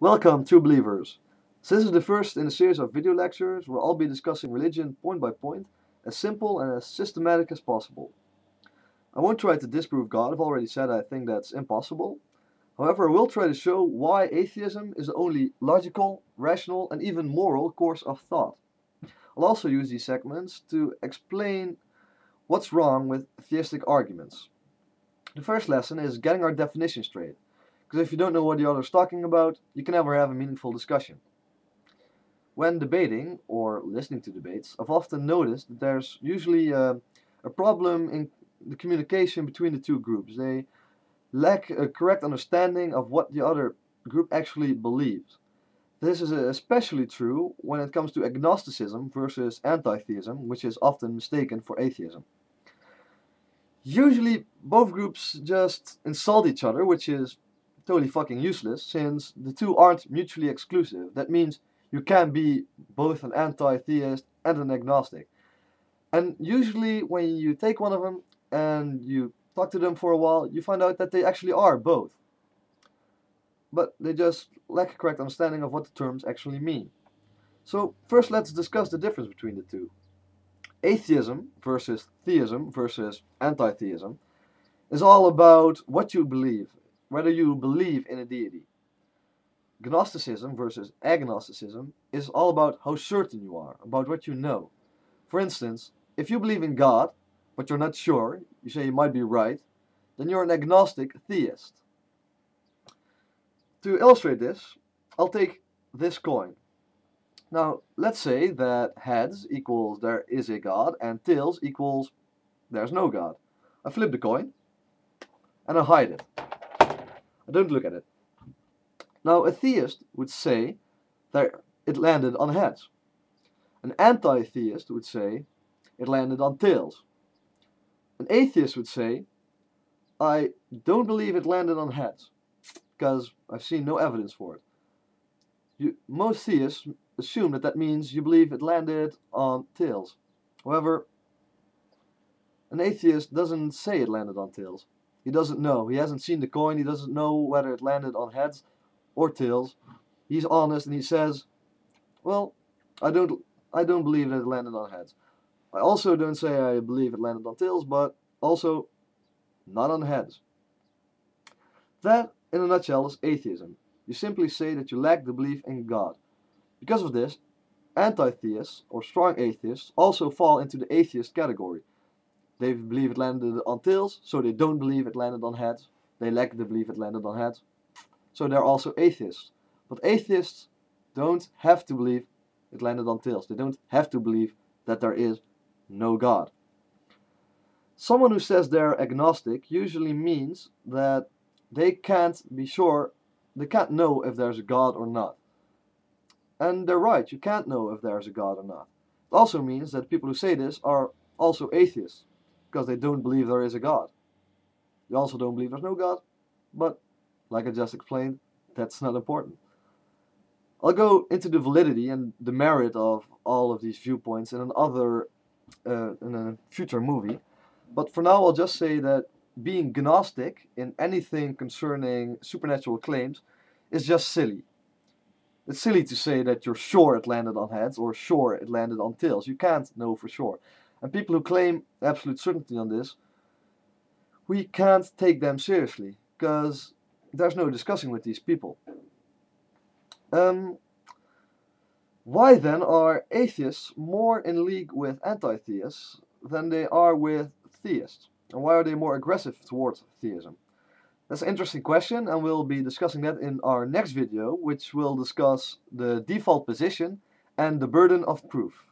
Welcome, true believers. So this is the first in a series of video lectures where I'll be discussing religion point by point, as simple and as systematic as possible. I won't try to disprove God. I've already said I think that's impossible. However, I will try to show why atheism is the only logical, rational, and even moral course of thought. I'll also use these segments to explain what's wrong with theistic arguments. The first lesson is getting our definition straight. Because if you don't know what the other is talking about, you can never have a meaningful discussion. When debating, or listening to debates, I've often noticed that there's usually a problem in the communication between the two groups. They lack a correct understanding of what the other group actually believes. This is especially true when it comes to agnosticism versus anti-theism, which is often mistaken for atheism. Usually, both groups just insult each other, which is totally fucking useless, since the two aren't mutually exclusive. That means you can be both an anti-theist and an agnostic. And usually when you take one of them and you talk to them for a while, you find out that they actually are both. But they just lack a correct understanding of what the terms actually mean. So first let's discuss the difference between the two. Atheism versus theism versus anti-theism is all about what you believe, whether you believe in a deity. Gnosticism versus agnosticism is all about how certain you are, about what you know. For instance, if you believe in God, but you're not sure, you say you might be right, then you're an agnostic theist. To illustrate this, I'll take this coin. Now, let's say that heads equals there is a God and tails equals there's no God. I flip the coin and I hide it. I don't look at it. Now, a theist would say that it landed on heads. An anti-theist would say it landed on tails. An atheist would say, I don't believe it landed on heads, because I've seen no evidence for it. Most theists assume that that means you believe it landed on tails. However, an atheist doesn't say it landed on tails. He doesn't know. He hasn't seen the coin. He doesn't know whether it landed on heads or tails. He's honest and he says, well, I don't believe that it landed on heads. I also don't say I believe it landed on tails, but also not on heads. That, in a nutshell, is atheism. You simply say that you lack the belief in God. Because of this, anti-theists or strong atheists also fall into the atheist category. They believe it landed on tails, so they don't believe it landed on heads. They lack the belief it landed on heads, so they're also atheists. But atheists don't have to believe it landed on tails. They don't have to believe that there is no God. Someone who says they're agnostic usually means that they can't be sure, they can't know if there's a God or not. And they're right, you can't know if there's a God or not. It also means that people who say this are also atheists, because they don't believe there is a God. They also don't believe there's no God, but like I just explained, that's not important. I'll go into the validity and the merit of all of these viewpoints in in a future movie, but for now I'll just say that being gnostic in anything concerning supernatural claims is just silly. It's silly to say that you're sure it landed on heads or sure it landed on tails. You can't know for sure. And people who claim absolute certainty on this, we can't take them seriously, because there's no discussing with these people. Why then are atheists more in league with anti-theists than they are with theists? And why are they more aggressive towards theism? That's an interesting question, and we'll be discussing that in our next video, which will discuss the default position and the burden of proof.